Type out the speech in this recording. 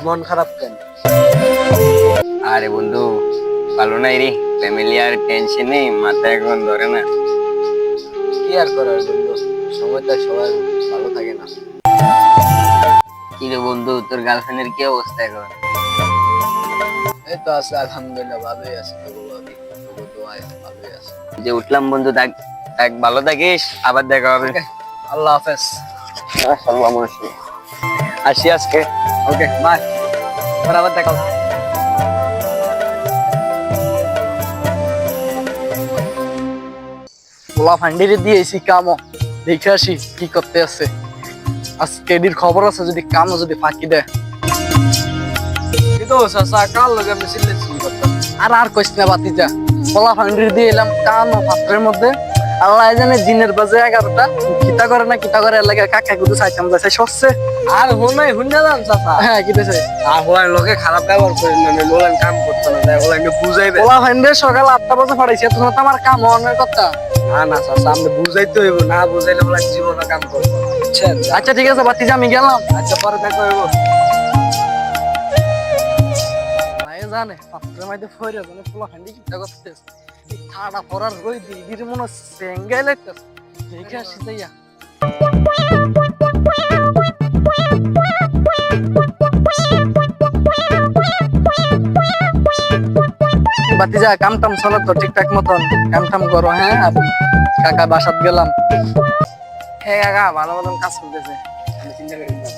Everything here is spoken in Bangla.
মন খারাপ কেন? আরে বন্ধু, ভালো নাই রে। ফ্যামিলি আর টেনশনে মাথা এখন ধরে না। কি আর করার বন্ধু, সময়টা সবার ভালো থাকে না। কি রে বন্ধু, তোর গার্লফ্রেন্ডের কি অবস্থা এখন? এই তো আছে, আলহামদুলিল্লাহ ভালোই আছে। তবু ভাবি তবু দোয়ায় ভালোই আছে। যে উঠলাম বন্ধু, থাক থাক, ভালো থাকিস, আবার দেখা হবে। ওকে, আল্লাহ হাফেজ। মাশাআল্লাহ মাশাআল্লাহ। আসি আজকে। ওকে বাই, আবার দেখা হবে। পোলা ফান্ডিরে দিয়েছি কামও, দেখে আসি কি করতে আছে। আজকে এডির খবর আছে, যদি কামও যদি ফাঁকি দেয়। কিন্তু চাচা কাল লগে আমি সিলেছি করতাম। আর কইস না বাতিজা, পোলা ফান্ডির দিয়ে এলাম কামও পাত্রের মধ্যে। আল্লাহ জানে দিনের বাজে 11টা, কিতা করে না কিতা করে লাগে কাকা কুদু চাইতাম যাচ্ছে সরছে। আর হুনাই হুন্না যান চাচা। হ্যাঁ কি দেছে আর হলার লোকে খারাপ ব্যবহার করে না, লোলান কাম করতে না, তাই হলান বুঝাইবে। পোলা ফান্ডির সকাল 8টা বাজে ফাড়াইছে, তখন তো আমার কাম হওয়ার কথা। না না চাচা, আমরা বুঝাইতে হইব, না বুঝাইলে হলান জীবনে কাম করবো না, বুঝছেন? আচ্ছা ঠিক আছে বাতিজা, আমি গেলাম। আচ্ছা, পরে দেখা হইব। নাই জানে পাত্রের মধ্যে ফইরা জানে পোলা ফান্ডি কিতা করতেছে। এই ঠাড়া পড়ার রই দিদির মনে সেঙ্গাই লাগতেছে। দেখে আসি যাইয়া। বাতিজা কাম টাম চলো তো ঠিকঠাক মতন, কাম টাম করো। হ্যাঁ আমি কাকা বাসাত গেলাম। হ্যাঁ কাকা, ভালো মতন কাজ করতেছে, আমি চিন্তা করি না।